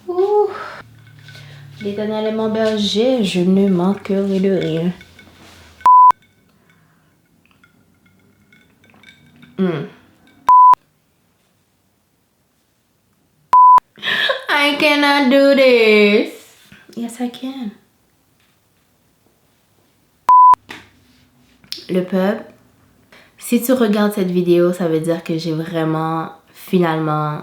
Ouh. L'Éternel est mon berger, je ne manquerai de rien. I cannot do this. Yes, I can. Le peuple, si tu regardes cette vidéo, ça veut dire que j'ai vraiment, finalement,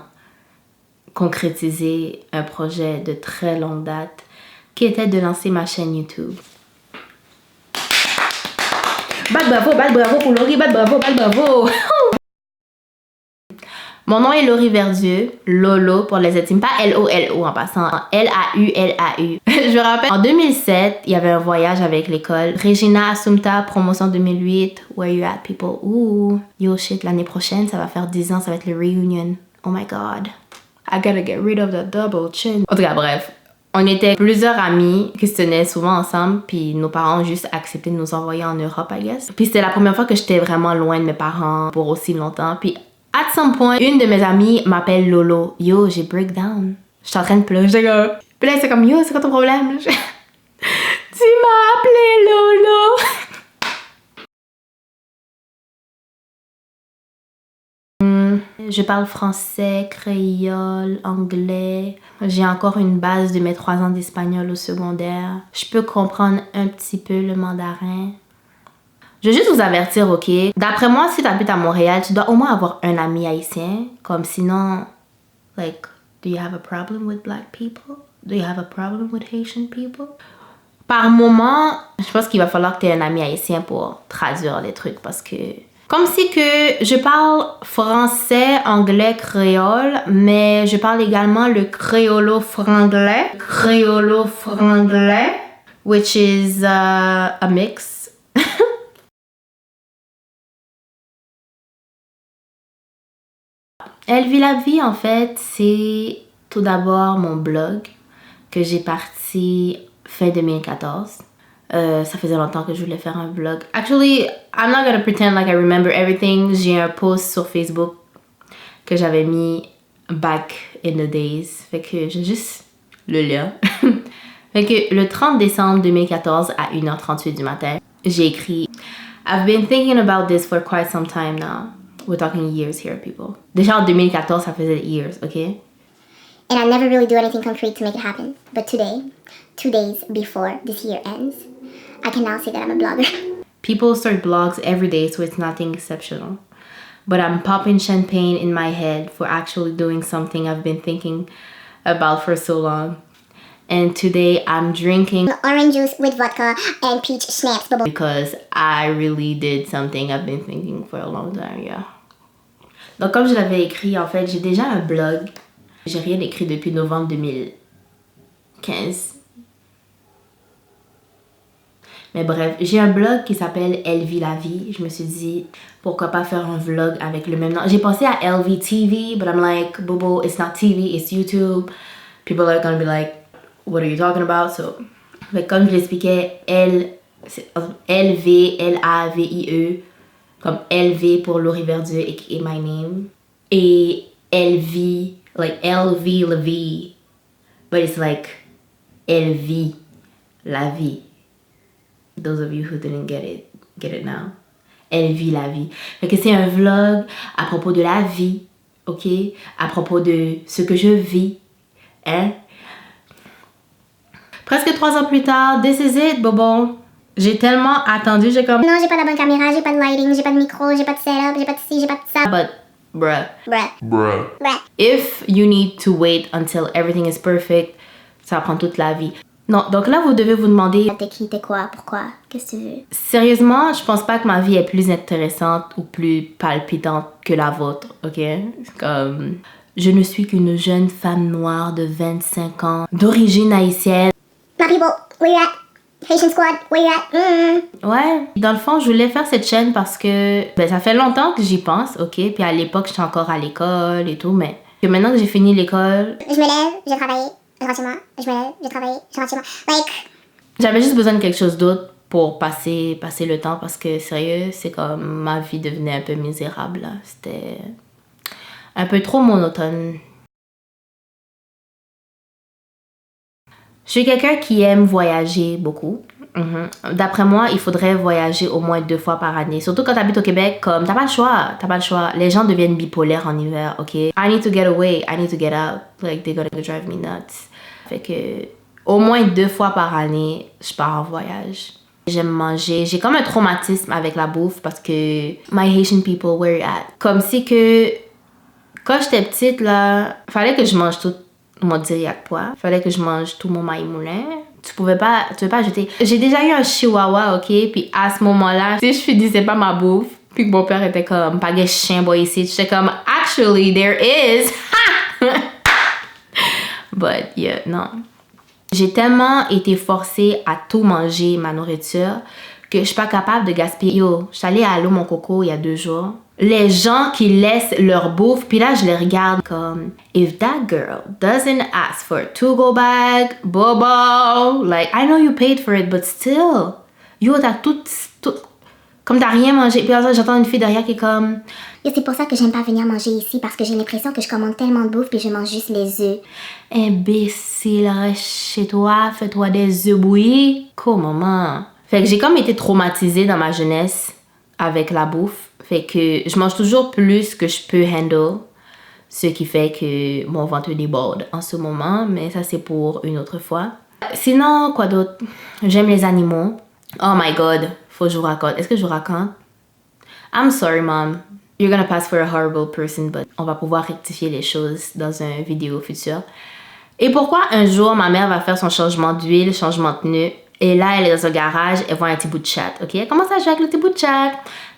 concrétisé un projet de très longue date qui était de lancer ma chaîne YouTube. Bad bravo pour Laurie, bad bravo. Mon nom est Laurie Verdieu, Lolo pour les intimes, pas L-O-L-O en passant, L-A-U-L-A-U. Je me rappelle, en 2007, il y avait un voyage avec l'école. Regina Assumpta, promotion 2008, Where You At People? Ouh, yo shit, l'année prochaine, ça va faire 10 ans, ça va être le reunion. Oh my god. I gotta get rid of the double chin. En tout cas, bref. On était plusieurs amis qui se tenaient souvent ensemble, puis nos parents ont juste accepté de nous envoyer en Europe, I guess. Puis c'était la première fois que j'étais vraiment loin de mes parents pour aussi longtemps. Puis at some point, une de mes amies m'appelle Lolo. Yo, j'ai breakdown. J'étais en train de pleurer. J'étais comme... Puis là, c'est comme, yo, c'est quoi ton problème? Tu m'as appelé Lolo. Je parle français, créole, anglais. J'ai encore une base de mes 3 ans d'espagnol au secondaire. Je peux comprendre un petit peu le mandarin. Je veux juste vous avertir, ok? D'après moi, si tu habites à Montréal, tu dois au moins avoir un ami haïtien. Comme sinon, like, do you have a problem with black people? Do you have a problem with Haitian people? Par moment, je pense qu'il va falloir que tu aies un ami haïtien pour traduire les trucs parce que... Comme si que je parle français, anglais, créole, mais je parle également le créolo-franglais. Créolo-franglais, which is a mix. Elle vit la vie, en fait, c'est tout d'abord mon blog que j'ai parti fin 2014. Ça faisait longtemps que je voulais faire un vlog. Actually, I'm not gonna pretend like I remember everything. J'ai un post sur Facebook que j'avais mis back in the days. Fait que j'ai juste le lien. Fait que le 30 décembre 2014 à 1h38 du matin, j'ai écrit I've been thinking about this for quite some time now. We're talking years here, people. Déjà en 2014, ça faisait years, okay? And I never really do anything concrete to make it happen. But today, 2 days before this year ends, I can now say that I'm a blogger. People start blogs every day, so it's nothing exceptional. But I'm popping champagne in my head for actually doing something I've been thinking about for so long. And today I'm drinking Orange juice with vodka and peach schnapps. because I really did something I've been thinking for a long time, yeah. Donc comme je l'avais écrit, en fait, j'ai déjà un blog. J'ai rien écrit depuis novembre 2015. Mais bref, j'ai un blog qui s'appelle Elle vit la vie. Je me suis dit, pourquoi pas faire un vlog avec le même nom. J'ai pensé à LV TV, but I'm like, Bobo, it's not TV, it's YouTube. People are gonna be like, what are you talking about? So, mais comme je l'expliquais, LV, L-A-V-I-E, comme LV pour Laurie Verdieu et my name. Et LV, like LV, la vie. But it's like LV, la vie. Those of you who didn't get it now. Elle vit la vie. Fait que c'est un vlog à propos de la vie, ok? À propos de ce que je vis, hein? Presque 3 ans plus tard, this is it, Bobo. J'ai tellement attendu, j'ai comme... Non, j'ai pas la bonne caméra, j'ai pas de lighting, j'ai pas de micro, j'ai pas de setup, j'ai pas de ci, j'ai pas de ça. But, bruh. Bruh. If you need to wait until everything is perfect, ça prend toute la vie. Non, donc là, vous devez vous demander... T'es qui, t'es quoi, pourquoi, qu'est-ce que tu veux? Sérieusement, je pense pas que ma vie est plus intéressante ou plus palpitante que la vôtre, ok? Comme... Je ne suis qu'une jeune femme noire de 25 ans, d'origine haïtienne. My people, where you at? Haitian squad, where you at? Ouais, dans le fond, je voulais faire cette chaîne parce que ça fait longtemps que j'y pense, ok? Puis à l'époque, j'étais encore à l'école et tout, mais que maintenant que j'ai fini l'école... Je me lève, je travaille, je rentre chez moi. Je me lève, je travaille, je rentre chez moi. Like... J'avais juste besoin de quelque chose d'autre pour passer le temps parce que, sérieux, c'est comme ma vie devenait un peu misérable, là. C'était un peu trop monotone. Je suis quelqu'un qui aime voyager beaucoup. D'après moi, il faudrait voyager au moins 2 fois par année. Surtout quand t'habites au Québec, comme t'as pas le choix. Les gens deviennent bipolaires en hiver, ok? I need to get away, I need to get out. Like, they're gonna drive me nuts. Fait que, au moins 2 fois par année, je pars en voyage. J'aime manger. J'ai comme un traumatisme avec la bouffe parce que my Haitian people, where you at? Comme si que, quand j'étais petite, là, fallait que je mange tout mon diriac pois. Fallait que je mange tout mon maïs moulin. Tu pouvais pas jeter. J'ai déjà eu un chihuahua, ok? Puis à ce moment-là, si je finissais pas ma bouffe, puis que mon père était comme, pas de chien, boy, ici. J'étais comme, actually, there is. But, yeah, non. J'ai tellement été forcée à tout manger, ma nourriture, que je suis pas capable de gaspiller. Yo, je suis allée à Allô Mon Coco il y a 2 jours. Les gens qui laissent leur bouffe, puis là, je les regarde comme, if that girl doesn't ask for a to-go bag, bobo, like, I know you paid for it, but still, yo, t'as tout, comme t'as rien mangé. Puis là, j'entends une fille derrière qui est comme, Et c'est pour ça que j'aime pas venir manger ici, parce que j'ai l'impression que je commande tellement de bouffe puis je mange juste les œufs. imbécile, reste chez toi, fais-toi des œufs bouillis. Comment? Fait que j'ai comme été traumatisée dans ma jeunesse avec la bouffe. Fait que je mange toujours plus que je peux handle. Ce qui fait que mon ventre déborde en ce moment. Mais ça, c'est pour une autre fois. Sinon, quoi d'autre? J'aime les animaux. Oh my God. Faut que je vous raconte. Est-ce que je vous raconte? I'm sorry, mom. You're gonna pass for a horrible person, but on va pouvoir rectifier les choses dans une vidéo future. Et pourquoi un jour, ma mère va faire son changement d'huile, changement de pneu, et là, elle est dans un garage, elle voit un petit bout de chat, ok? Elle commence à jouer avec le petit bout de chat.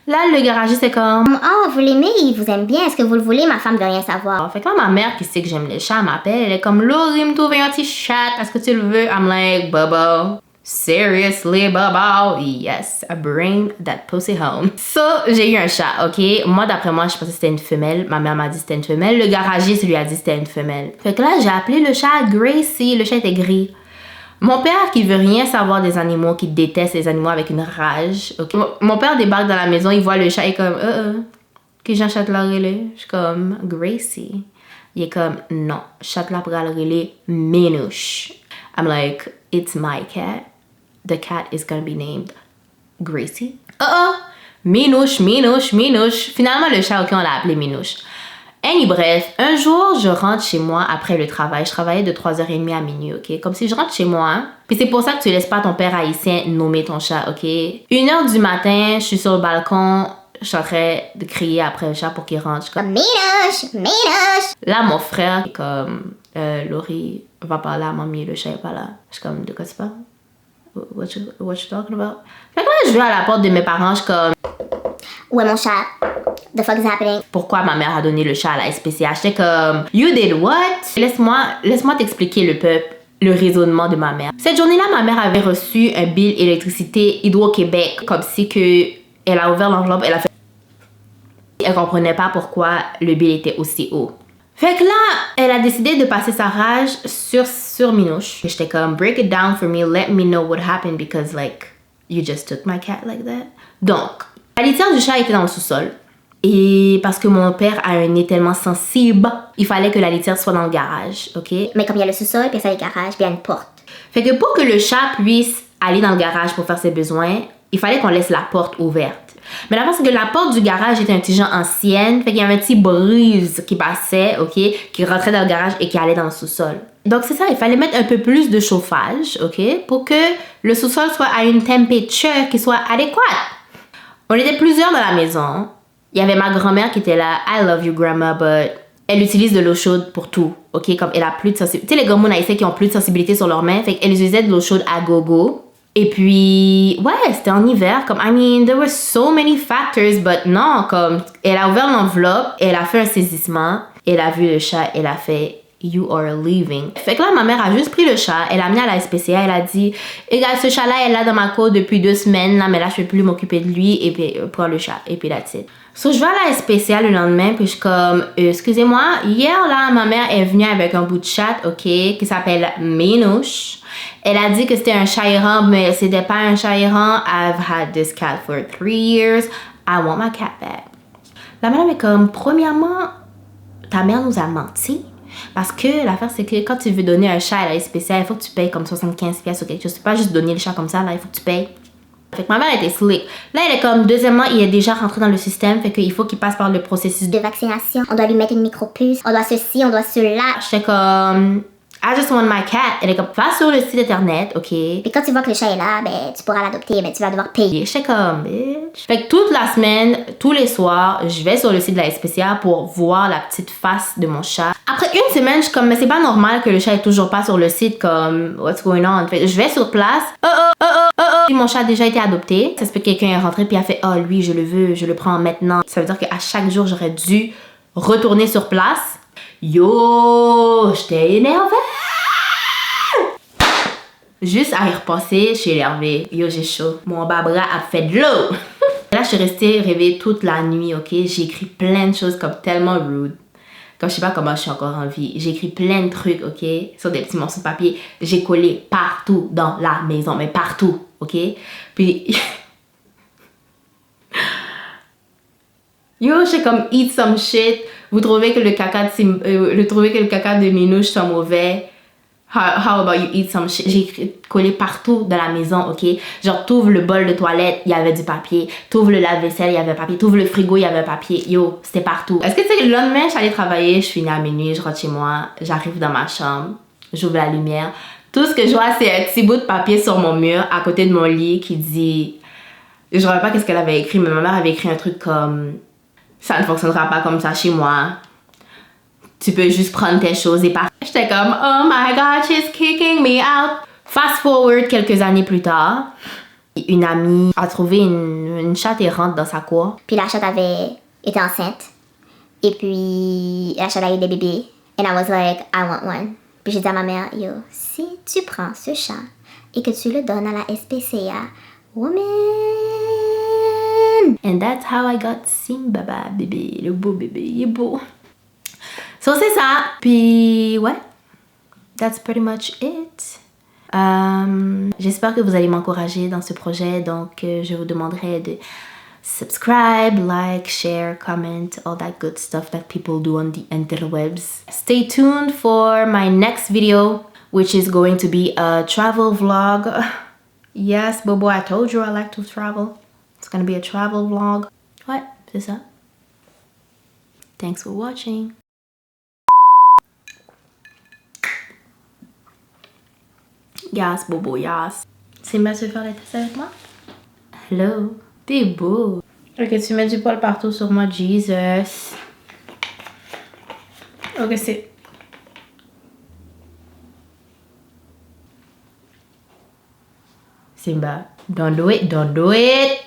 Là, le garagiste, c'est comme... Oh, vous l'aimez, il vous aime bien, est-ce que vous le voulez? Ma femme veut rien savoir. Fait que là, ma mère, qui sait que j'aime les chats, m'appelle, elle est comme, Laurie, me trouve un petit chat, est-ce que tu le veux? I'm like, Bobo. Seriously, Bobo? Yes, bring that pussy home. So, j'ai eu un chat, ok? Moi, d'après moi, je pensais que c'était une femelle. Ma mère m'a dit que c'était une femelle. Le garagiste lui a dit que c'était une femelle. Fait que là, j'ai appelé le chat Gracie. Le chat était gris. Mon père, qui veut rien savoir des animaux, qui déteste les animaux avec une rage, ok? Mon père débarque dans la maison, il voit le chat, il est comme, que j'en chat la relais? Je suis comme, Gracie. Il est comme, non, chat la pral relais, Minouche. I'm like, it's my cat. The cat is gonna be named Gracie. Minouche, Minouche, Minouche. Finalement, le chat, ok, on l'a appelé Minouche. Bref, un jour, je rentre chez moi après le travail. Je travaillais de 3h30 à minuit, ok? Comme si je rentre chez moi. Puis c'est pour ça que tu laisses pas ton père haïtien nommer ton chat, ok? 1h du matin, je suis sur le balcon. Je suis en train de crier après le chat pour qu'il rentre. Je suis comme, Minouche, Minouche. là, mon frère est comme, Laurie, va pas là, mamie, le chat est pas là. Je suis comme, de quoi tu parles? What you talking about? Fait que là, je vais à la porte de mes parents, je suis comme, Où est mon chat? The fuck is happening? pourquoi ma mère a donné le chat à la SPCA? J'étais comme, you did what? Laisse-moi t'expliquer le raisonnement de ma mère. Cette journée-là, ma mère avait reçu un bill électricité Hydro-Québec, comme si que elle a ouvert l'enveloppe, elle comprenait pas pourquoi le bill était aussi haut. Fait que là, elle a décidé de passer sa rage sur Minouche. J'étais comme, break it down for me, let me know what happened because like, you just took my cat like that. Donc, la litière du chat était dans le sous-sol. Et parce que mon père a un nez tellement sensible, il fallait que la litière soit dans le garage, ok? Mais comme il y a le sous-sol, puis ça, le garage, puis il y a une porte. Fait que pour que le chat puisse aller dans le garage pour faire ses besoins, il fallait qu'on laisse la porte ouverte. Mais la chose, c'est que la porte du garage était un petit genre ancienne, fait qu'il y avait un petit brise qui passait, ok? Qui rentrait dans le garage et qui allait dans le sous-sol. Donc c'est ça, il fallait mettre un peu plus de chauffage, ok? Pour que le sous-sol soit à une température qui soit adéquate. On était plusieurs dans la maison. Il y avait ma grand-mère qui était là. I love you, grandma, but elle utilise de l'eau chaude pour tout, ok? Comme elle a plus de sensibilité. Tu sais, les grands haïtiens qui ont plus de sensibilité sur leurs mains, fait qu'elle utilisait de l'eau chaude à gogo. Et puis, ouais, c'était en hiver. Comme, I mean, there were so many factors, but non, comme, elle a ouvert l'enveloppe, elle a fait un saisissement, elle a vu le chat, elle a fait, you are leaving. Fait que là, ma mère a juste pris le chat, elle l'a amené à la SPCA, elle a dit, regarde, ce chat-là, elle est là dans ma cour depuis 2 semaines, là, mais là, je peux plus m'occuper de lui, et puis, prends le chat, et puis that's it. So, je vais à la SPCA le lendemain, puis je suis comme, excusez-moi, hier, là, ma mère est venue avec un bout de chat, ok, qui s'appelle Minouche. Elle a dit que c'était un chat errant, mais c'était pas un chat errant. I've had this cat for 3 years. I want my cat back. La madame est comme, premièrement, ta mère nous a menti. Parce que l'affaire, c'est que quand tu veux donner un chat à la SPCA, il faut que tu payes comme 75 pièces ou quelque chose. Tu peux pas juste donner le chat comme ça, là, il faut que tu payes. Fait que ma mère était slick. Là, elle est comme, deuxièmement, il est déjà rentré dans le système, fait qu'il faut qu'il passe par le processus de vaccination. On doit lui mettre une micropuce, on doit ceci, on doit cela. J'étais comme, I just want my cat. Elle est comme, va sur le site internet, ok? Puis quand tu vois que le chat est là, ben, tu pourras l'adopter, mais tu vas devoir payer. J'étais comme, bitch. Fait que toute la semaine, tous les soirs, je vais sur le site de la SPCA pour voir la petite face de mon chat. Après une semaine, je suis comme, mais c'est pas normal que le chat est toujours pas sur le site, comme, what's going on? Fait que je vais sur place. Puis mon chat a déjà été adopté. Ça se peut que quelqu'un est rentré puis a fait, oh, lui, je le veux, je le prends maintenant. Ça veut dire qu'à chaque jour, j'aurais dû retourner sur place. Yo, j'étais énervée. Juste à y repenser, je suis énervée. Yo, j'ai chaud. Mon bas bras a fait de l'eau. Là, je suis restée réveillée toute la nuit, ok? J'ai écrit plein de choses comme tellement rude. Comme je sais pas comment je suis encore en vie. J'ai écrit plein de trucs, ok? Sur des petits morceaux de papier. J'ai collé partout dans la maison, mais partout, ok? Puis... Yo, j'ai comme eat some shit. Vous trouvez que le caca de Minouche soit mauvais? How about you eat some shit? J'ai collé partout dans la maison, ok? Genre, t'ouvres le bol de toilette, il y avait du papier. T'ouvres le lave-vaisselle, il y avait papier. T'ouvres le frigo, il y avait papier. Yo, c'était partout. Est-ce que tu sais, le lendemain, je suis allée travailler, je finis à minuit, je rentre chez moi, j'arrive dans ma chambre, j'ouvre la lumière. Tout ce que je vois, c'est un petit bout de papier sur mon mur, à côté de mon lit, qui dit... Je ne sais pas qu'est-ce qu'elle avait écrit, mais ma mère avait écrit un truc comme... Ça ne fonctionnera pas comme ça chez moi. Tu peux juste prendre tes choses et partir. J'étais comme, oh my god, she's kicking me out. Fast forward quelques années plus tard, une amie a trouvé une chatte errante dans sa cour. Puis la chatte avait été enceinte. Et puis la chatte a eu des bébés. And I was like, I want one. Puis j'ai dit à ma mère, yo, si tu prends ce chat et que tu le donnes à la SPCA, woman. And that's how I got Simba, bébé. Le beau bébé, il est beau. So, c'est ça. Puis, ouais. That's pretty much it. J'espère que vous allez m'encourager dans ce projet. Donc, je vous demanderai de subscribe, like, share, comment, all that good stuff that people do on the interwebs. Stay tuned for my next video, which is going to be a travel vlog. Yes, Bobo, I told you I like to travel. It's going to be a travel vlog. Ouais, c'est ça. Thanks for watching. Yes, Bobo, yes. C'est mal de faire les tests avec moi? Hello. T'es beau. Ok, tu mets du poil partout sur moi, Jesus. Ok, c'est... Simba, don't do it, don't do it.